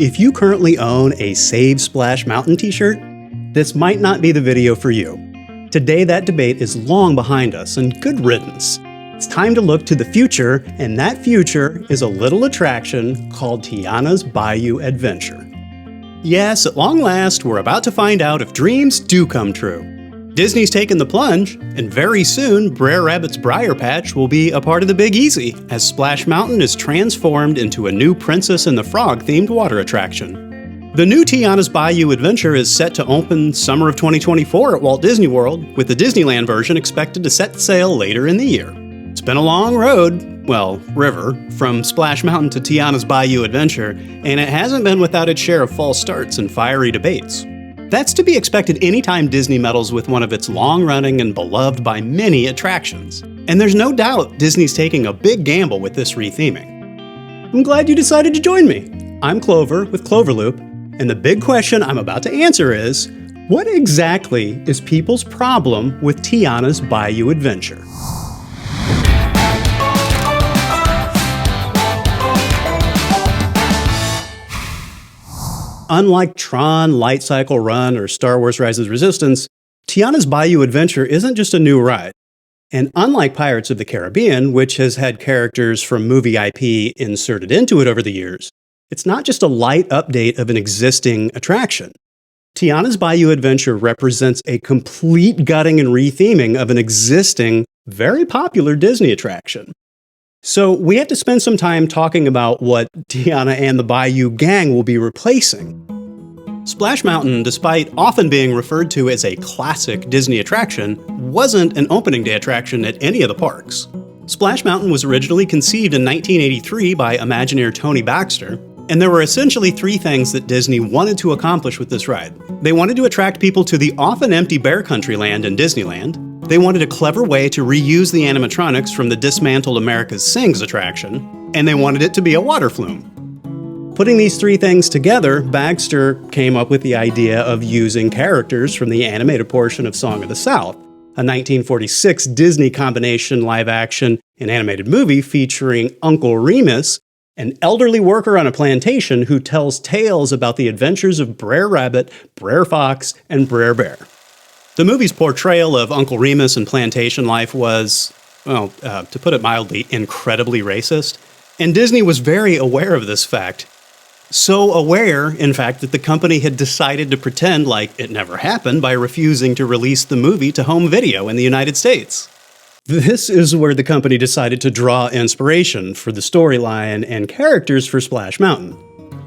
If you currently own a Save Splash Mountain t-shirt, this might not be the video for you. Today that debate is long behind us, and good riddance. It's time to look to the future, and that future is a little attraction called Tiana's Bayou Adventure. Yes, at long last, we're about to find out if dreams do come true. Disney's taken the plunge, and very soon, Brer Rabbit's Briar Patch will be a part of the Big Easy, as Splash Mountain is transformed into a new Princess and the Frog-themed water attraction. The new Tiana's Bayou Adventure is set to open summer of 2024 at Walt Disney World, with the Disneyland version expected to set sail later in the year. It's been a long road, well, river, from Splash Mountain to Tiana's Bayou Adventure, and it hasn't been without its share of false starts and fiery debates. That's to be expected anytime Disney meddles with one of its long-running and beloved by many attractions. And there's no doubt Disney's taking a big gamble with this retheming. I'm glad you decided to join me. I'm Clover with Cloverloop, and the big question I'm about to answer is, what exactly is people's problem with Tiana's Bayou Adventure? Unlike Tron, Light Cycle Run, or Star Wars Rise of the Resistance, Tiana's Bayou Adventure isn't just a new ride. And unlike Pirates of the Caribbean, which has had characters from movie IP inserted into it over the years, it's not just a light update of an existing attraction. Tiana's Bayou Adventure represents a complete gutting and retheming of an existing, very popular Disney attraction. So we have to spend some time talking about what Tiana and the Bayou gang will be replacing. Splash Mountain, despite often being referred to as a classic Disney attraction, wasn't an opening day attraction at any of the parks. Splash Mountain was originally conceived in 1983 by Imagineer Tony Baxter, and there were essentially three things that Disney wanted to accomplish with this ride. They wanted to attract people to the often empty Bear Country land in Disneyland. They wanted a clever way to reuse the animatronics from the dismantled America's Sings attraction, and they wanted it to be a water flume. Putting these three things together, Baxter came up with the idea of using characters from the animated portion of Song of the South, a 1946 Disney combination live-action and animated movie featuring Uncle Remus, an elderly worker on a plantation who tells tales about the adventures of Brer Rabbit, Brer Fox, and Brer Bear. The movie's portrayal of Uncle Remus and plantation life was, well, to put it mildly, incredibly racist, and Disney was very aware of this fact. So aware, in fact, that the company had decided to pretend like it never happened by refusing to release the movie to home video in the United States. This is where the company decided to draw inspiration for the storyline and characters for Splash Mountain.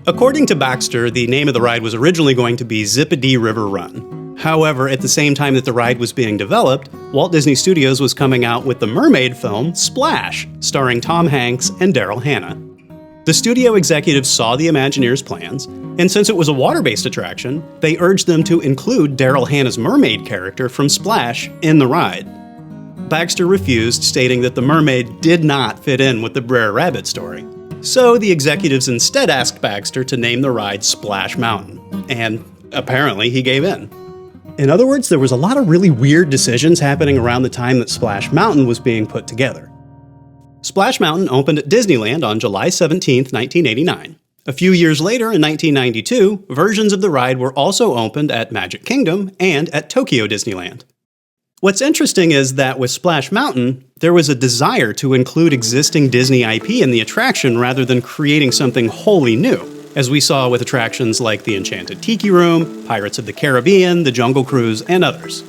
According to Baxter, the name of the ride was originally going to be Zippity River Run. However, at the same time that the ride was being developed, Walt Disney Studios was coming out with the mermaid film Splash, starring Tom Hanks and Daryl Hannah. The studio executives saw the Imagineers' plans, and since it was a water-based attraction, they urged them to include Daryl Hannah's mermaid character from Splash in the ride. Baxter refused, stating that the mermaid did not fit in with the Brer Rabbit story. So the executives instead asked Baxter to name the ride Splash Mountain, and apparently he gave in. In other words, there was a lot of really weird decisions happening around the time that Splash Mountain was being put together. Splash Mountain opened at Disneyland on July 17, 1989. A few years later, in 1992, versions of the ride were also opened at Magic Kingdom and at Tokyo Disneyland. What's interesting is that with Splash Mountain, there was a desire to include existing Disney IP in the attraction rather than creating something wholly new, as we saw with attractions like the Enchanted Tiki Room, Pirates of the Caribbean, the Jungle Cruise, and others.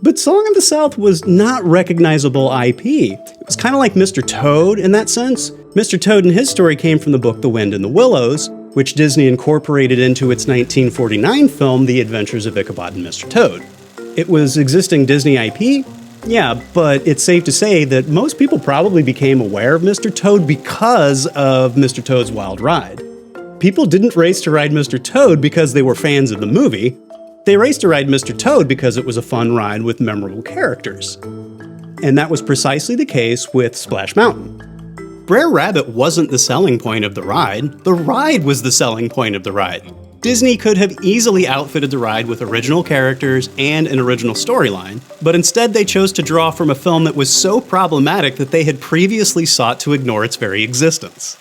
But Song of the South was not recognizable IP. It was kind of like Mr. Toad in that sense. Mr. Toad and his story came from the book The Wind in the Willows, which Disney incorporated into its 1949 film The Adventures of Ichabod and Mr. Toad. It was existing Disney IP? Yeah, but it's safe to say that most people probably became aware of Mr. Toad because of Mr. Toad's Wild Ride. People didn't race to ride Mr. Toad because they were fans of the movie. They raced to ride Mr. Toad because it was a fun ride with memorable characters. And that was precisely the case with Splash Mountain. Brer Rabbit wasn't the selling point of the ride was the selling point of the ride. Disney could have easily outfitted the ride with original characters and an original storyline, but instead they chose to draw from a film that was so problematic that they had previously sought to ignore its very existence.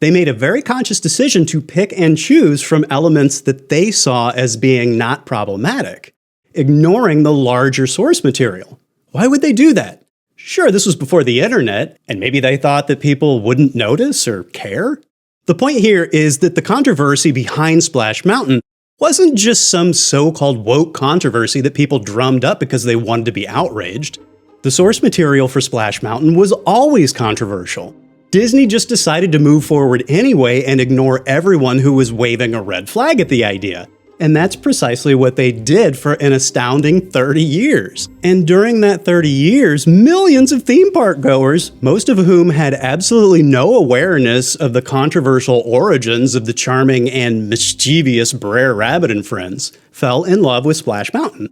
They made a very conscious decision to pick and choose from elements that they saw as being not problematic, ignoring the larger source material. Why would they do that? Sure, this was before the internet, and maybe they thought that people wouldn't notice or care. The point here is that the controversy behind Splash Mountain wasn't just some so-called woke controversy that people drummed up because they wanted to be outraged. The source material for Splash Mountain was always controversial. Disney just decided to move forward anyway and ignore everyone who was waving a red flag at the idea. And that's precisely what they did for an astounding 30 years. And during that 30 years, millions of theme park goers, most of whom had absolutely no awareness of the controversial origins of the charming and mischievous Brer Rabbit and friends, fell in love with Splash Mountain.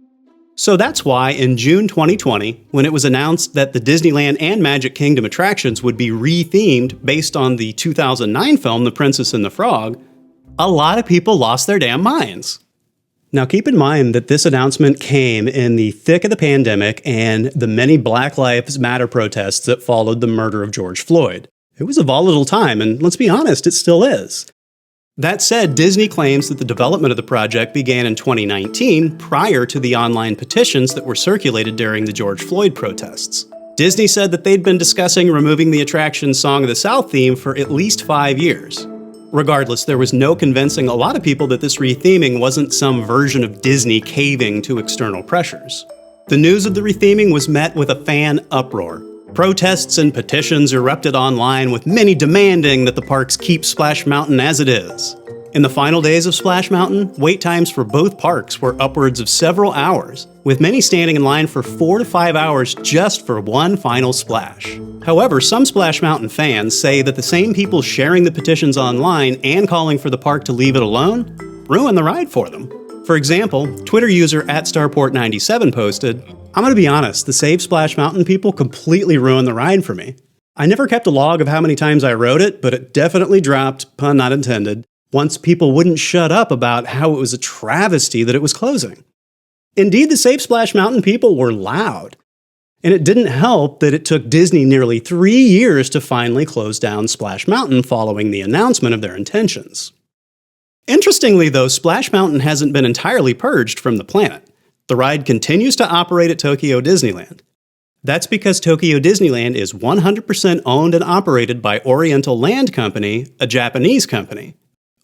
So that's why in June 2020, when it was announced that the Disneyland and Magic Kingdom attractions would be re-themed based on the 2009 film The Princess and the Frog, a lot of people lost their damn minds. Now keep in mind that this announcement came in the thick of the pandemic and the many Black Lives Matter protests that followed the murder of George Floyd. It was a volatile time, and let's be honest, it still is. That said, Disney claims that the development of the project began in 2019, prior to the online petitions that were circulated during the George Floyd protests. Disney said that they'd been discussing removing the attraction's Song of the South theme for at least 5 years. Regardless, there was no convincing a lot of people that this retheming wasn't some version of Disney caving to external pressures. The news of the retheming was met with a fan uproar. Protests and petitions erupted online, with many demanding that the parks keep Splash Mountain as it is. In the final days of Splash Mountain, wait times for both parks were upwards of several hours, with many standing in line for 4 to 5 hours just for one final splash. However, some Splash Mountain fans say that the same people sharing the petitions online and calling for the park to leave it alone ruined the ride for them. For example, Twitter user @Starport97 posted, "I'm gonna be honest, the Save Splash Mountain people completely ruined the ride for me. I never kept a log of how many times I rode it, but it definitely dropped, pun not intended, once people wouldn't shut up about how it was a travesty that it was closing." Indeed, the Save Splash Mountain people were loud. And it didn't help that it took Disney nearly 3 years to finally close down Splash Mountain following the announcement of their intentions. Interestingly, though, Splash Mountain hasn't been entirely purged from the planet. The ride continues to operate at Tokyo Disneyland. That's because Tokyo Disneyland is 100% owned and operated by Oriental Land Company, a Japanese company.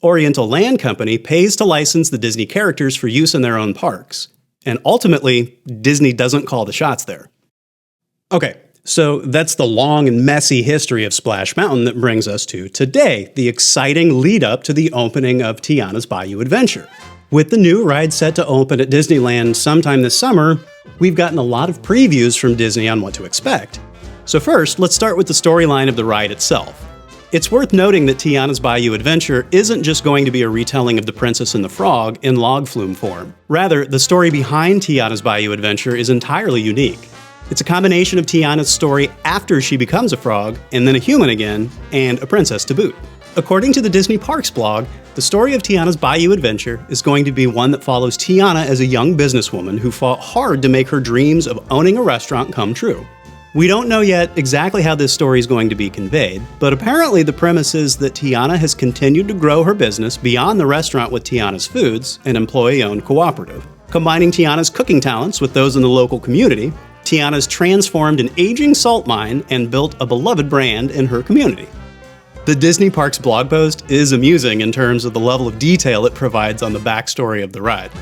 Oriental Land Company pays to license the Disney characters for use in their own parks. And ultimately, Disney doesn't call the shots there. Okay, so that's the long and messy history of Splash Mountain that brings us to today, the exciting lead up to the opening of Tiana's Bayou Adventure. With the new ride set to open at Disneyland sometime this summer, we've gotten a lot of previews from Disney on what to expect. So first, let's start with the storyline of the ride itself. It's worth noting that Tiana's Bayou Adventure isn't just going to be a retelling of The Princess and the Frog in log flume form. Rather, the story behind Tiana's Bayou Adventure is entirely unique. It's a combination of Tiana's story after she becomes a frog, and then a human again, and a princess to boot. According to the Disney Parks blog, the story of Tiana's Bayou Adventure is going to be one that follows Tiana as a young businesswoman who fought hard to make her dreams of owning a restaurant come true. We don't know yet exactly how this story is going to be conveyed, but apparently the premise is that Tiana has continued to grow her business beyond the restaurant with Tiana's Foods, an employee-owned cooperative. Combining Tiana's cooking talents with those in the local community, Tiana's transformed an aging salt mine and built a beloved brand in her community. The Disney Parks blog post is amusing in terms of the level of detail it provides on the backstory of the ride.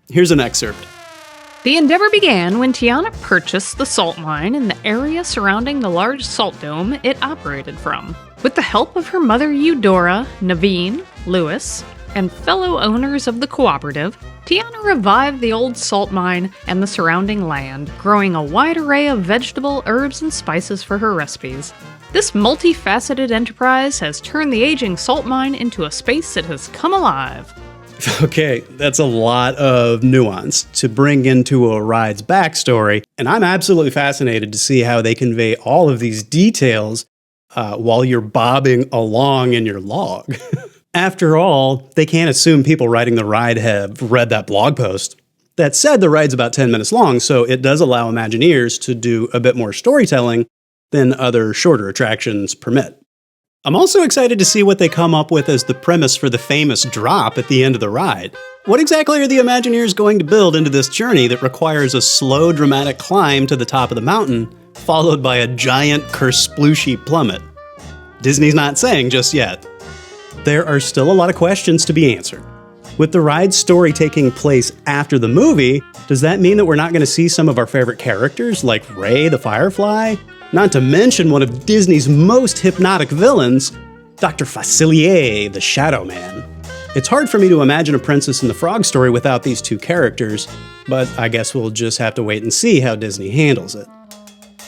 Here's an excerpt. The endeavor began when Tiana purchased the salt mine in the area surrounding the large salt dome it operated from. With the help of her mother Eudora, Naveen, Lewis, and fellow owners of the cooperative, Tiana revived the old salt mine and the surrounding land, growing a wide array of vegetable, herbs, and spices for her recipes. This multifaceted enterprise has turned the aging salt mine into a space that has come alive. Okay, that's a lot of nuance to bring into a ride's backstory, and I'm absolutely fascinated to see how they convey all of these details while you're bobbing along in your log. After all, they can't assume people writing the ride have read that blog post. That said, the ride's about 10 minutes long, so it does allow Imagineers to do a bit more storytelling than other shorter attractions permit. I'm also excited to see what they come up with as the premise for the famous drop at the end of the ride. What exactly are the Imagineers going to build into this journey that requires a slow, dramatic climb to the top of the mountain, followed by a giant kersplooshy plummet? Disney's not saying just yet. There are still a lot of questions to be answered. With the ride's story taking place after the movie, does that mean that we're not going to see some of our favorite characters, like Ray the Firefly? Not to mention one of Disney's most hypnotic villains, Dr. Facilier the Shadow Man. It's hard for me to imagine a Princess and the Frog story without these two characters, but I guess we'll just have to wait and see how Disney handles it.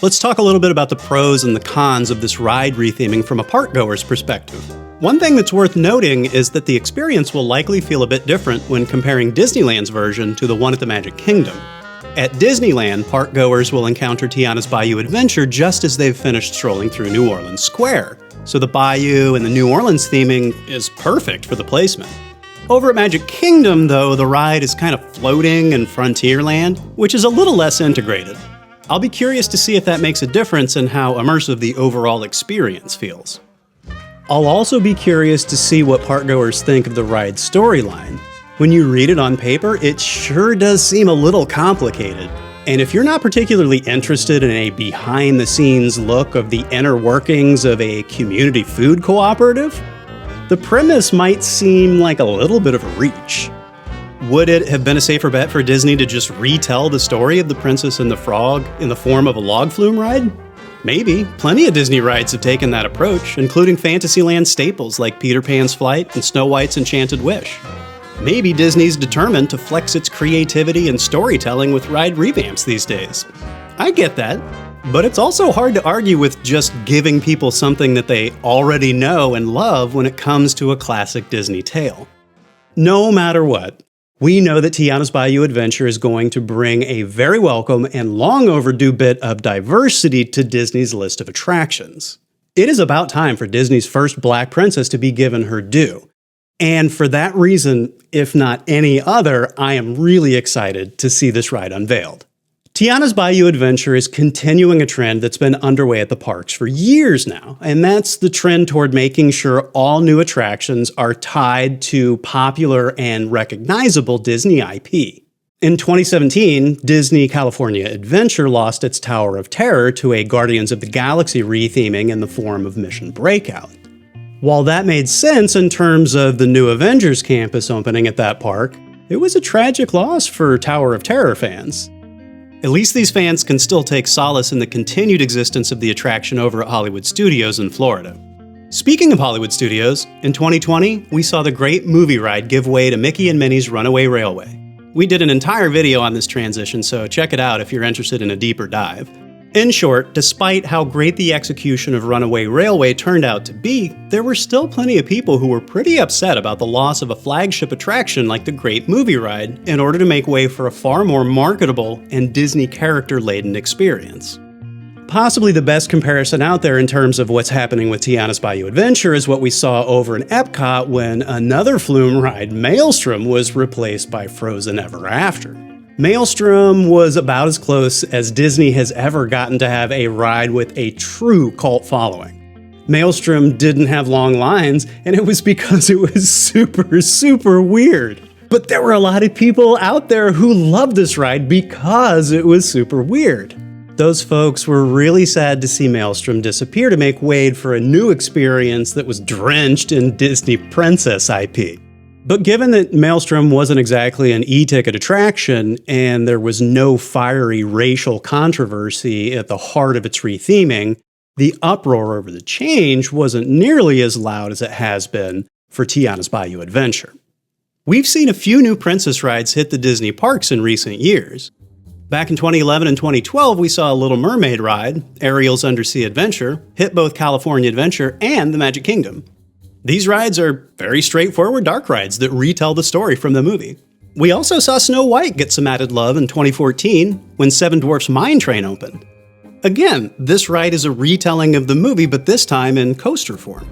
Let's talk a little bit about the pros and the cons of this ride retheming from a parkgoer's perspective. One thing that's worth noting is that the experience will likely feel a bit different when comparing Disneyland's version to the one at the Magic Kingdom. At Disneyland, parkgoers will encounter Tiana's Bayou adventure just as they've finished strolling through New Orleans Square, so the Bayou and the New Orleans theming is perfect for the placement. Over at Magic Kingdom, though, the ride is kind of floating in Frontierland, which is a little less integrated. I'll be curious to see if that makes a difference in how immersive the overall experience feels. I'll also be curious to see what parkgoers think of the ride's storyline. When you read it on paper, it sure does seem a little complicated. And if you're not particularly interested in a behind-the-scenes look of the inner workings of a community food cooperative, the premise might seem like a little bit of a reach. Would it have been a safer bet for Disney to just retell the story of the Princess and the Frog in the form of a log flume ride? Maybe. Plenty of Disney rides have taken that approach, including Fantasyland staples like Peter Pan's Flight and Snow White's Enchanted Wish. Maybe Disney's determined to flex its creativity and storytelling with ride revamps these days. I get that, but it's also hard to argue with just giving people something that they already know and love when it comes to a classic Disney tale. No matter what, we know that Tiana's Bayou Adventure is going to bring a very welcome and long overdue bit of diversity to Disney's list of attractions. It is about time for Disney's first Black princess to be given her due. And for that reason, if not any other, I am really excited to see this ride unveiled. Tiana's Bayou Adventure is continuing a trend that's been underway at the parks for years now, and that's the trend toward making sure all new attractions are tied to popular and recognizable Disney IP. In 2017, Disney California Adventure lost its Tower of Terror to a Guardians of the Galaxy retheming in the form of Mission Breakout. While that made sense in terms of the new Avengers campus opening at that park, it was a tragic loss for Tower of Terror fans. At least these fans can still take solace in the continued existence of the attraction over at Hollywood Studios in Florida. Speaking of Hollywood Studios, in 2020, we saw the great movie ride give way to Mickey and Minnie's Runaway Railway. We did an entire video on this transition, so check it out if you're interested in a deeper dive. In short, despite how great the execution of Runaway Railway turned out to be, there were still plenty of people who were pretty upset about the loss of a flagship attraction like the Great Movie Ride in order to make way for a far more marketable and Disney character-laden experience. Possibly the best comparison out there in terms of what's happening with Tiana's Bayou Adventure is what we saw over in Epcot when another flume ride, Maelstrom, was replaced by Frozen Ever After. Maelstrom was about as close as Disney has ever gotten to have a ride with a true cult following. Maelstrom didn't have long lines, and it was because it was super weird. But there were a lot of people out there who loved this ride because it was super weird. Those folks were really sad to see Maelstrom disappear to make way for a new experience that was drenched in Disney princess IP. But given that Maelstrom wasn't exactly an e-ticket attraction, and there was no fiery racial controversy at the heart of its retheming, the uproar over the change wasn't nearly as loud as it has been for Tiana's Bayou Adventure. We've seen a few new princess rides hit the Disney parks in recent years. Back in 2011 and 2012, we saw a Little Mermaid ride, Ariel's Undersea Adventure, hit both California Adventure and the Magic Kingdom. These rides are very straightforward dark rides that retell the story from the movie. We also saw Snow White get some added love in 2014 when Seven Dwarfs Mine Train opened. Again, this ride is a retelling of the movie, but this time in coaster form.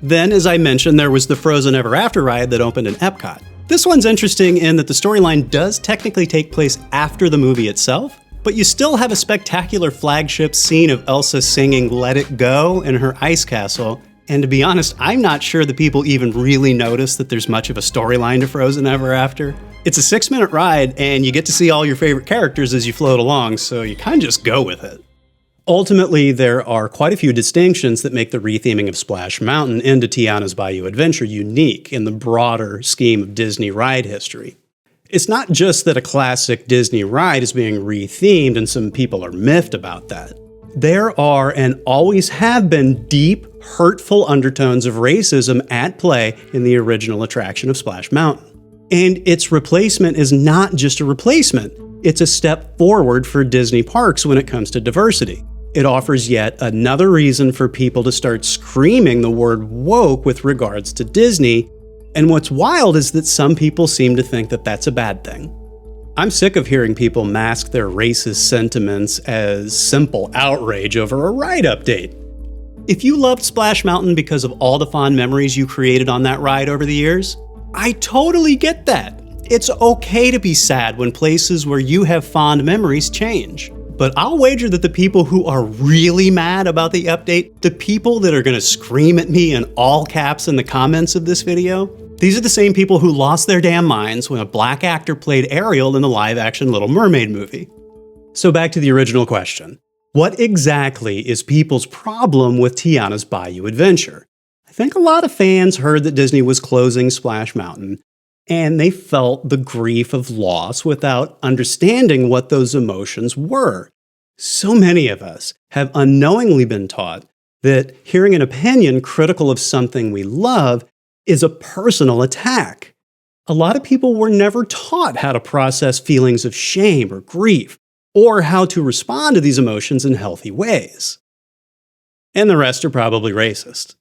Then, as I mentioned, there was the Frozen Ever After ride that opened in Epcot. This one's interesting in that the storyline does technically take place after the movie itself, but you still have a spectacular flagship scene of Elsa singing Let It Go in her ice castle, And to be honest, I'm not sure that people even really notice that there's much of a storyline to Frozen Ever After. It's a 6-minute ride, and you get to see all your favorite characters as you float along, so you kind of just go with it. Ultimately, there are quite a few distinctions that make the retheming of Splash Mountain into Tiana's Bayou Adventure unique in the broader scheme of Disney ride history. It's not just that a classic Disney ride is being rethemed and some people are miffed about that. There are and always have been deep, hurtful undertones of racism at play in the original attraction of Splash Mountain. And its replacement is not just a replacement, it's a step forward for Disney parks when it comes to diversity. It offers yet another reason for people to start screaming the word woke with regards to Disney, and what's wild is that some people seem to think that that's a bad thing. I'm sick of hearing people mask their racist sentiments as simple outrage over a ride update. If you loved Splash Mountain because of all the fond memories you created on that ride over the years, I totally get that. It's okay to be sad when places where you have fond memories change. But I'll wager that the people who are really mad about the update, the people that are going to scream at me in all caps in the comments of this video, these are the same people who lost their damn minds when a black actor played Ariel in the live-action Little Mermaid movie. So back to the original question. What exactly is people's problem with Tiana's Bayou Adventure? I think a lot of fans heard that Disney was closing Splash Mountain, and they felt the grief of loss without understanding what those emotions were. So many of us have unknowingly been taught that hearing an opinion critical of something we love is a personal attack. A lot of people were never taught how to process feelings of shame or grief, or how to respond to these emotions in healthy ways. And the rest are probably racist.